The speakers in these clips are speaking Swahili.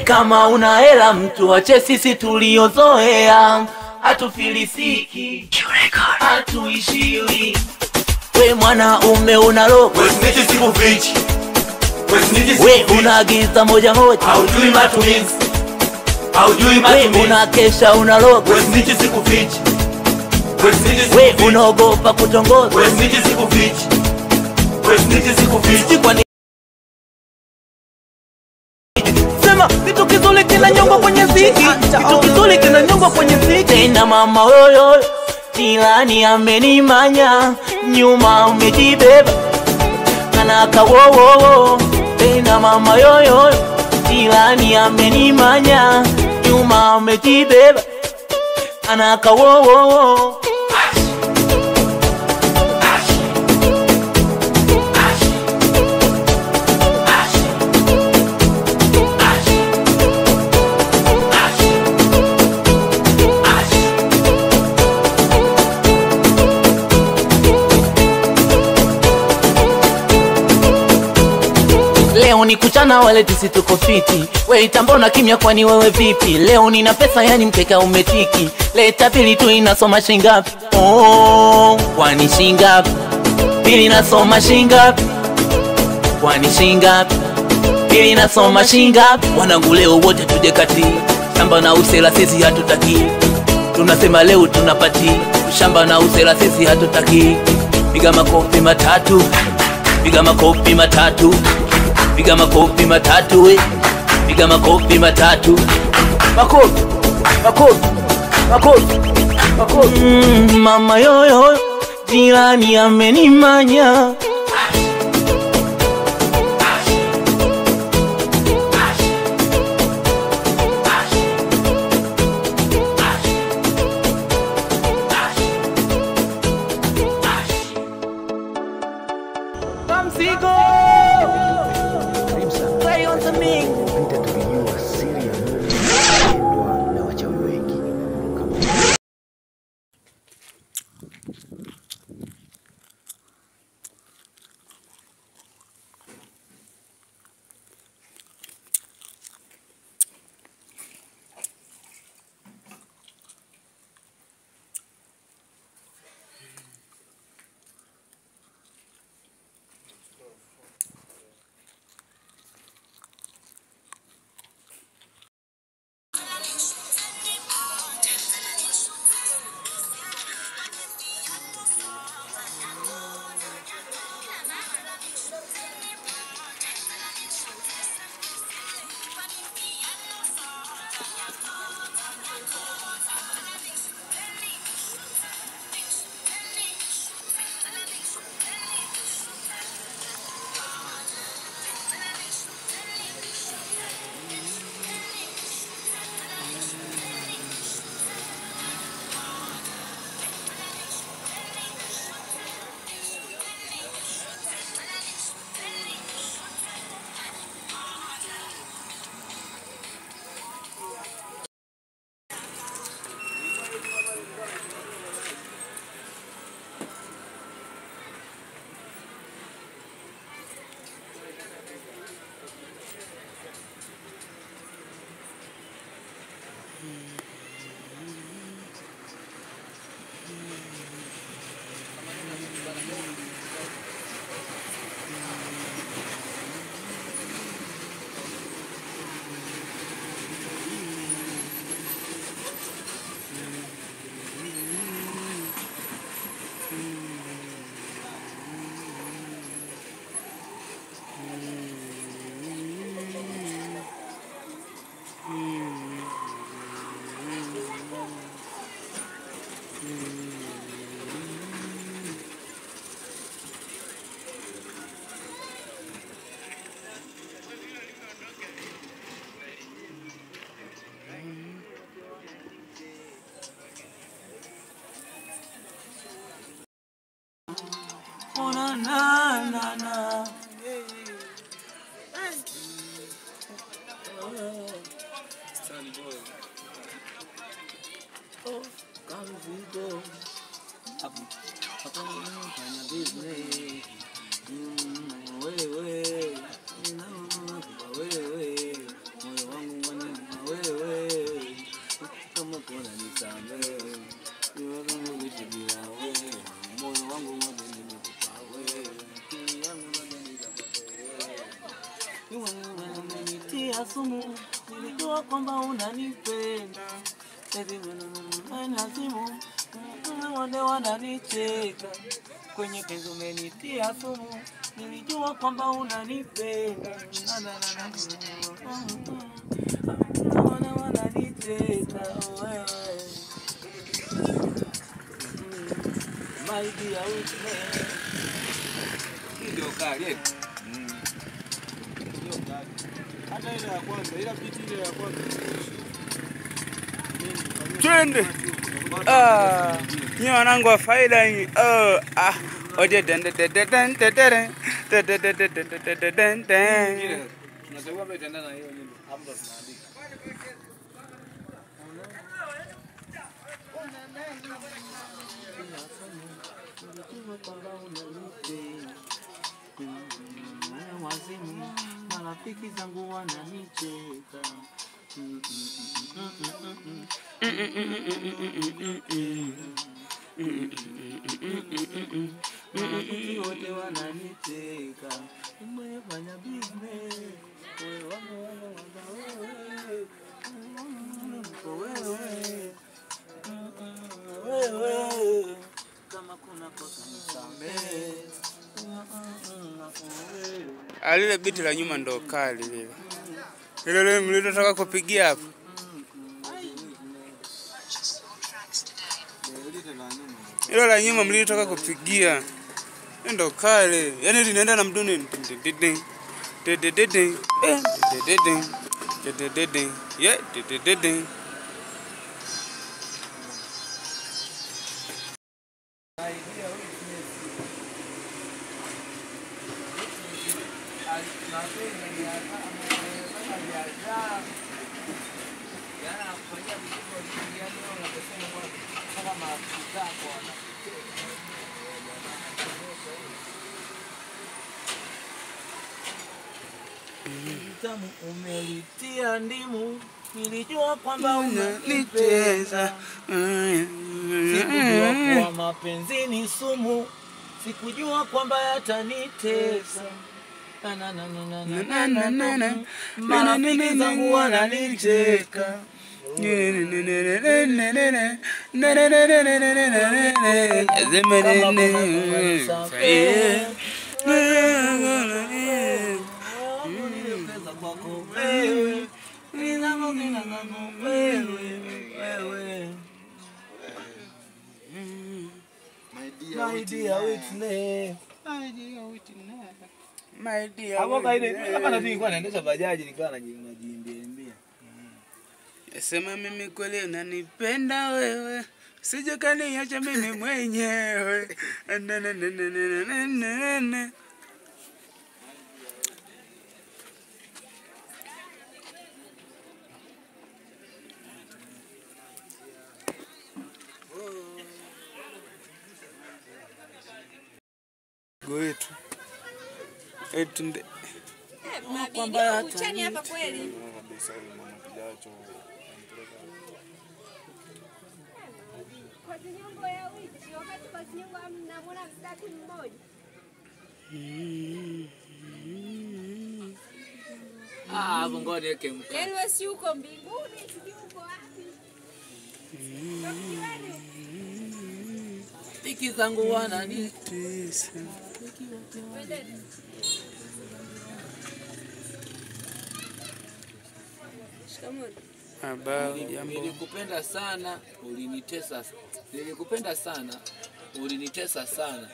kama una hela mtu wache sisi tuliozoea, hatufilisiki, hatuishiwi. We mwanaume unalogo, we snitch sikufichi, we unagiza moja moja, haujui matumizi, haujui matumizi. We unakesha unalogo, we snitch sikufichi, we unaogopa kutongoza, we snitch sikufichi, we snitch sikufichi. Kwani sema kitu kizuri kinanyongwa kwenye ziki, kitu kizuri kinanyongwa kwenye ziki. Tena mama yoyo jirani amenimanya, nyuma umejibeba kanaka wowowo. Tena mama yoyo jirani amenimanya, nyuma umejibeba kanaka wowowo. Leo ni kuchana wale tisi tuko fiti, we itambona kimya kwani wewe vipi? Leo nina pesa yani mkeka umetiki, leta pili tu inasoma shingapi? Oh, kwani shingapi? Pili nasoma shingapi? Kwani shingapi? Pili nasoma shingapi? Wanangu leo wote tuje kati, shamba na usela sisi hatutaki. Tunasema leo tunapati, shamba na usela sisi hatutaki. Piga makofi matatu, piga makofi matatu, piga makofi matatu, we piga makofi matatu. Makofi, makofi, makofi, makofi. Mama yoyo jirani amenimanya, Kamsigo play on the mix. Oh na na na na. Oh, Kamsigo. Hapo fanya business. Wewe, wewe, moyo wangu sumu, nilijua kwamba unanipenda. Sasa simu, wale wananicheka. Kwenye penzi umenitia sumu, nilijua kwamba unanipenda. Wale wananicheka wewe. My dear witness. Ndio kali. Ndio kali. Hata ile ya kwanza, ila piti ile ya kwanza. Twende. Ni wanangu wa faida hii. Oje dende dende dende dende dende dende. Tunasema bado tenda na hiyo nyimbo. Hapo ndo tunaandika. Wazimu, marafiki zangu wananicheka. Marafiki wote wananicheka. Umefanya business. Wewe kama kuna kosa nisamehe. Lile biti la nyuma ndo kali lile. Lile mlilotaka kupigia hapo. Hilo la nyuma mlilotaka kupigia. Ndo kali. Yaani linaenda na mduni. Tamu umelitia ndimu, nilijua kwamba unanipenda. Sikujua kwa mapenzi ni sumu, sikujua kwamba yatanitesa. Marafiki zangu wananicheka. My dear witness. My dear. Hapo kaide hapa na nilikuwa naendesha bajaji nikawa najiimbia. Sema mimi kweli unanipenda wewe. Sije kaniacha mimi mwenyewe. Goetu. Etunde. Kwamba uchani hapa kweli. Kwa nyimbo ya wiki wakati kwa nyimbo mnamwona mstaki mmoja. hapo ngoja niweke mkate. Yaani wewe si uko mbinguni, sijui uko wapi. Rafiki zangu wananitesa. Nilikupenda sana, ulinitesa. Nilikupenda sana, ulinitesa sana.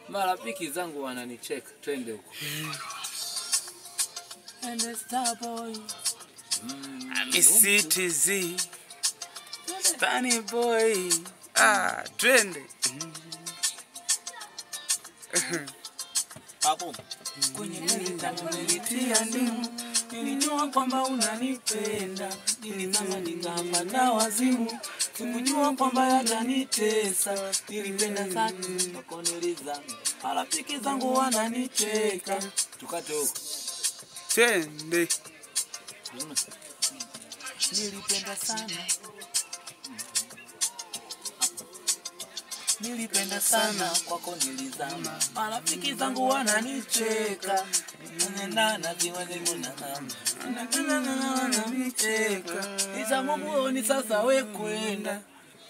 Marafiki zangu wananicheka. Twende huko. And the star boy. CTZ. Stani boy. Twende. Hapo. Kwenye nilitia ndimu. Nilijua kwamba unanipenda. Nilizama nikamba na wazimu. Sikujua kwamba yatanitesa. Nilipenda sana tukoneleza. Marafiki zangu wananicheka. Tukate huko. Twende. Nilipenda sana. nilipenda sana kwako nilizama. Marafiki zangu wananicheka, nana ziweze kunazama. Wananicheka, nishamuvuoni sasa we kwenda.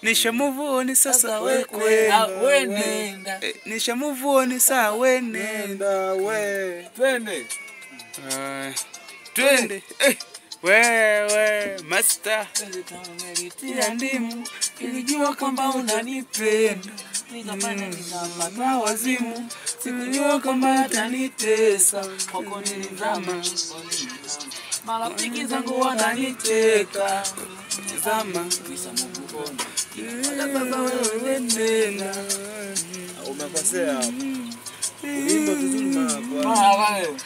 Nishamuvuoni sasa we kwenda. We nenda. Nishamuvuoni sasa we nenda we. Twende. Twende. Wewe master Tia ndimu ilijua kwamba unanipenda. Nikapanda nikapata wazimu, sikujua kwamba atanitesa. Kwako nilizama, marafiki zangu wananicheka. Nizama, nishamuvuoni. Sasa wewe nenda. umekosea hapo. Ulimbo vizuri hapo.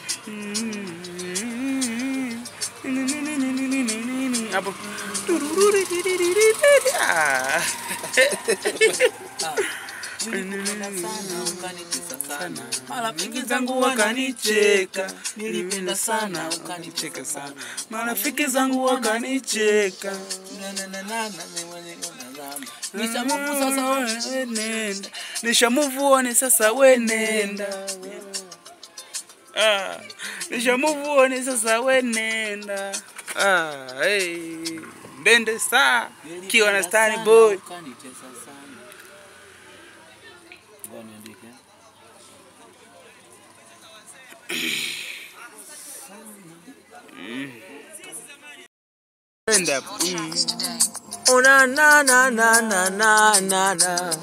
Hapo. Nilipenda sana ukanitesa sana. Marafiki zangu wakanicheka. Nilipenda sana ukanicheka sana. Marafiki zangu wakanicheka. Nishamuvu sasa we nenda. Nishamuvuoni sasa we nenda. Nishamuvuoni sasa we nenda. Hey. Ndende saa kiwa na Stani Boy. Ona na na na na na na na.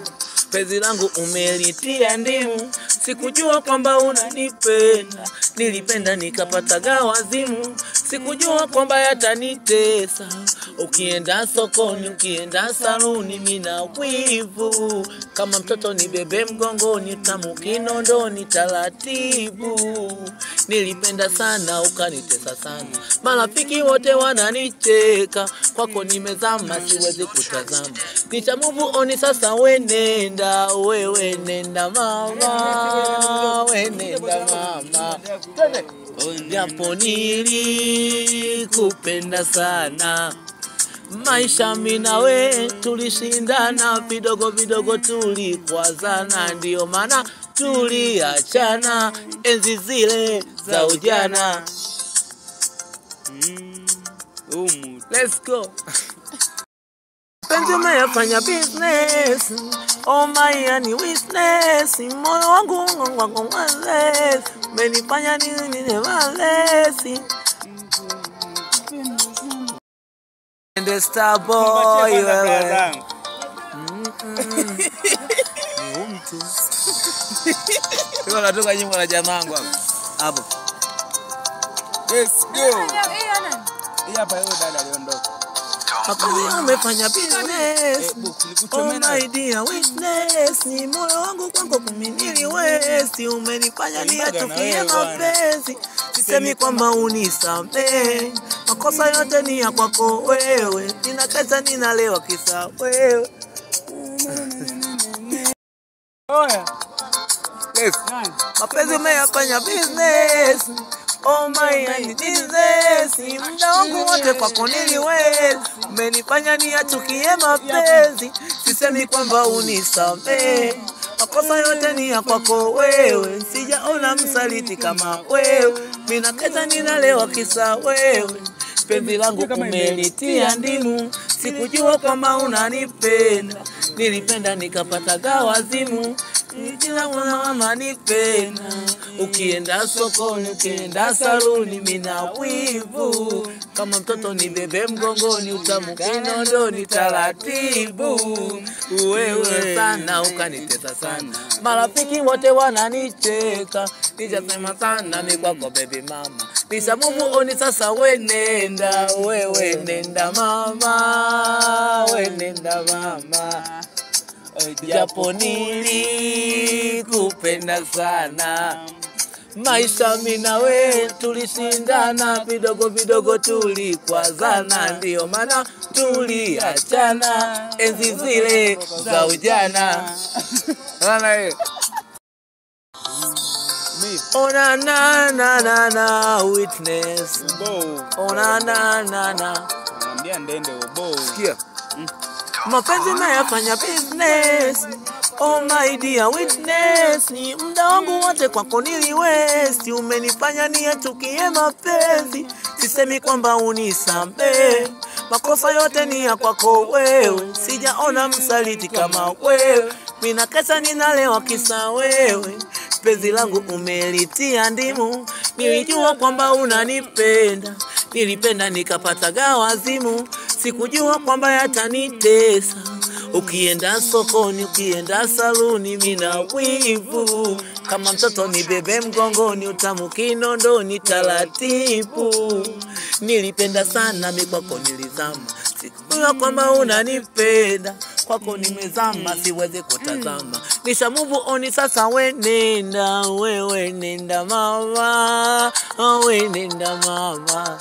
Penzi langu umelitia ndimu, sikujua kwamba unanipenda. Nilipenda nikapata wazimu, sikujua kwamba yatanitesa. Ukienda sokoni, ukienda saluni, mina wivu. Kama mtoto ni bebe mgongoni, tamu kinondoni taratibu. Nilipenda sana ukanitesa sana. Marafiki wote wananicheka, kwako nimezama siwezi kutazama. Nishamuvuoni sasa we nenda, wewe nenda mama, we nenda mama. Japo nilikupenda sana, maisha mimi na we tulishindana, vidogo vidogo tulikwazana, ndio maana tuliachana enzi zile za ujana. Let's go. Penzi umefanya business, oh my yani witness. Moyo wangu wangu wales, umenifanya nini walesi. And the star boy wewe. Ndio natoka nyimbo la jamaa wangu hapo. Let's go. Hapa yule dada aliondoka. Umefanya business, oh my dear witness. Ni moyo wangu kwako kuminili wesi, umenifanya niachukie mapenzi. Sisemi kwamba unisamehe, makosa yote ni ya kwako wewe. Ninakesha ninalewa kisa wewe. Oya. Yes. Mapenzi umeyafanya business, oh my business. Muda wangu wote kwako niliwezi, umenifanya niachukie mapenzi. Sisemi kwamba unisamehe, makosa yote ni ya kwako wewe. Sijaona msaliti kama wewe, mimi nakesha ninalewa kisa wewe. Penzi langu umelitia ndimu, sikujua kwamba unanipenda. Nilipenda nikapata wazimu, nijila mama nipenda. Ukienda sokoni, ukienda saluni, mina wivu. Kama mtoto ni bebe mgongoni, utamu kinondoni taratibu. Wewe sana ukanitesa sana, marafiki wote wananicheka. Nijasema sana mimi kwako baby mama. Nishamuvuoni sasa we nenda, wewe nenda mama, we nenda mama. Japo nilikupenda sana, maisha mimi na we tulishindana, vidogo vidogo tulikwazana, ndio maana tuliachana enzi zile za ujana. Ona na na na na witness. Ona na na na. Mwambia ndende ubo. Sikia. Mapenzi nayafanya business, Oh my dear witness, ni muda wangu wote kwako niliwesti. Umenifanya niyachukie mapenzi, sisemi kwamba unisamehe. Makosa yote ni ya kwako wewe, sijaona msaliti kama wewe. Mina kesa ninalewa kisa wewe, penzi langu umelitia ndimu. Nilijua kwamba unanipenda, nilipenda nikapata gawazimu. Sikujua kwamba yatanitesa. Ukienda sokoni, ukienda saluni, mina wivu. Kama mtoto ni bebe mgongoni, utamu kinondoni taratibu. Nilipenda sana mimi kwako nilizama. Sikujua kwamba unanipenda, kwako nimezama siwezi kutazama. Nisha move on sasa, we nenda, wewe nenda mama, we nenda mama.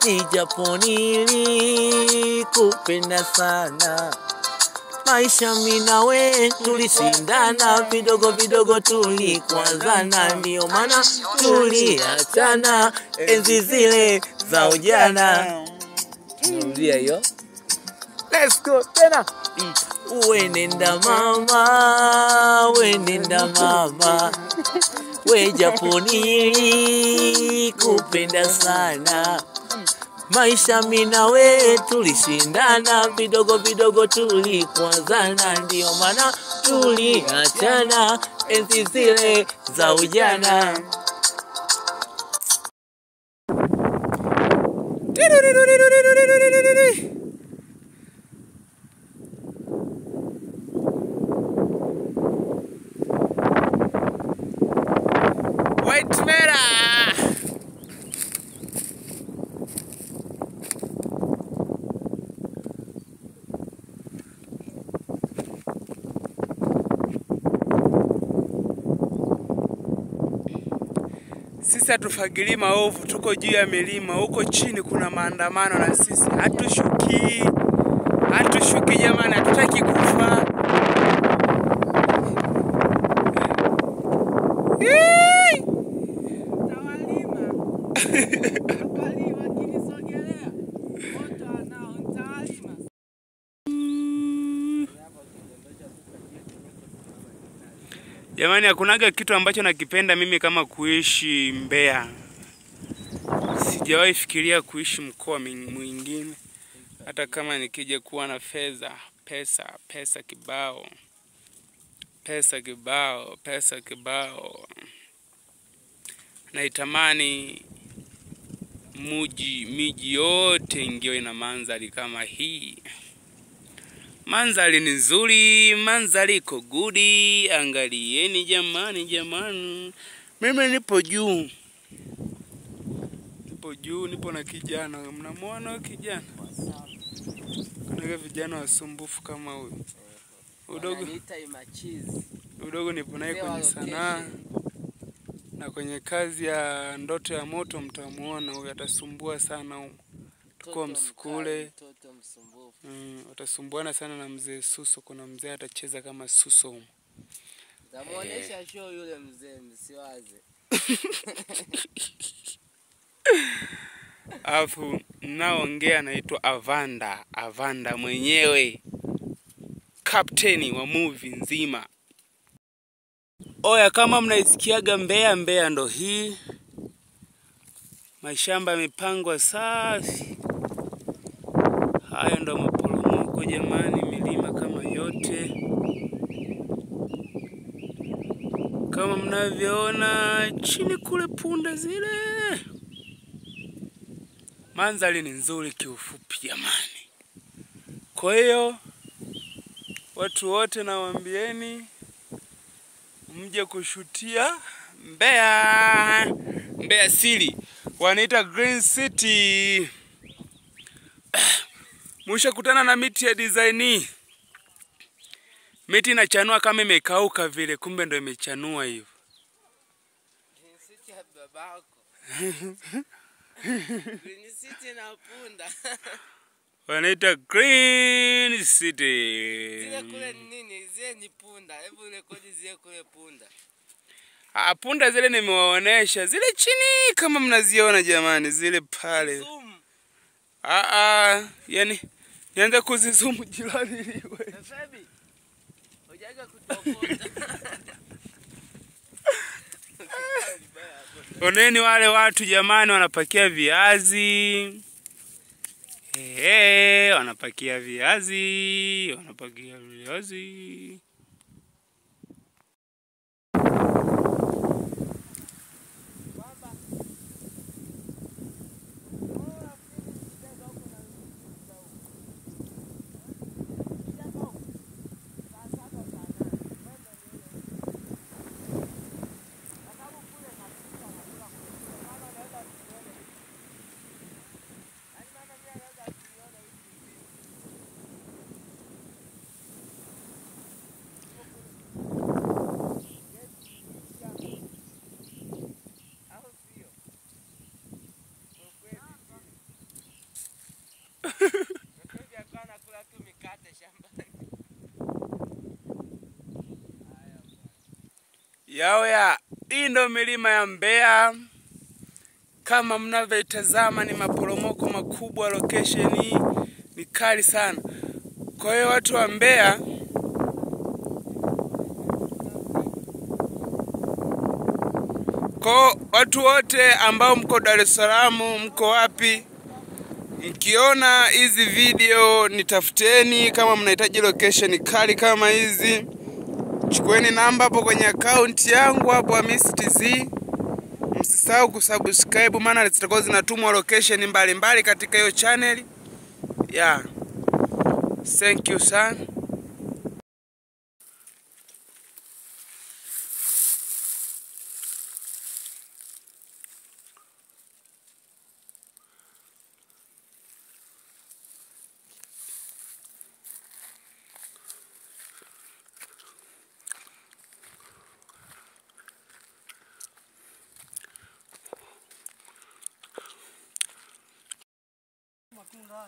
Nijapo nilikupenda sana, maisha mimi na wewe tulishindana, vidogo vidogo tulikwazana, ndio maana tuliachana enzi zile za ujana. Rudia hiyo. Let's go tena. We nenda mama, we nenda mama. We japo nilikupenda sana, maisha mimi na wewe tulishindana, vidogo vidogo tulikwazana, ndio maana tuliachana enzi zile za ujana. White Mera. Sisi hatufagili maovu, tuko juu ya milima. Huko chini kuna maandamano na sisi hatushuki. Hatushuki jamani, hatutaki kufa. Jamani, hakunaga kitu ambacho nakipenda mimi kama kuishi Mbeya. Sijawahi fikiria kuishi mkoa mwingine. Hata kama nikija kuwa na fedha, pesa kibao. Pesa kibao. Naitamani miji yote ingiwe na mandhari kama hii. Mandhari ni nzuri, mandhari iko gudi, angalieni jamani. Mimi nipo juu. Nipo na kijana, mnamuona kijana? Kuna vijana wasumbufu kama huyu. Udogo nipo naye kwenye sanaa. Na kwenye kazi ya ndoto ya moto mtamuona huyu, atasumbua sana huyu. Tuko msukule. Watasumbuana sana na mzee Suso. Kuna mzee atacheza kama Suso. Tamuonesha show yule mzee, msiwaze. Alafu naongea anaitwa Avanda mwenyewe. Kapteni wa movie nzima. Oya, kama mnaisikiaga Mbeya ndo hii. Mashamba yamepangwa safi. Haya ndo maporomoko jamani, milima kama yote. Kama mnavyoona chini kule punda zile. Mandhari ni nzuri kiufupi jamani. Kwa hiyo watu wote nawaambieni mje kushutia Mbeya City. Wanaita Green City. Mwisho kutana na miti ya design. Miti inachanua kama imekauka vile, kumbe ndo imechanua hivyo. Green City ya babako. Green City na punda. Wanaita Green City. Zile kule nini? Zile ni punda. Hebu rekodi zile kule punda. Punda zile nimewaonesha. Zile chini kama mnaziona jamani, zile pale. Zoom. Yani nianze kuzizoom jirani liwe. Febi. Oneni wale watu jamani, wanapakia viazi. Wanapakia viazi, wanapakia viazi. Yaoya, hii ndo milima ya Mbeya. Kama mnavyoitazama ni maporomoko makubwa, location hii ni kali sana. Kwa hiyo watu wa Mbeya, kwa watu wote ambao mko Dar es Salaam, mko wapi, mkiona hizi video nitafuteni. Kama mnahitaji location kali kama hizi, chukueni namba hapo kwenye account yangu hapo Hamisi TZ. Msisahau kusubscribe maana zitakuwa zinatumwa location mbalimbali katika hiyo channel. Yeah. Thank you sana. Matunda.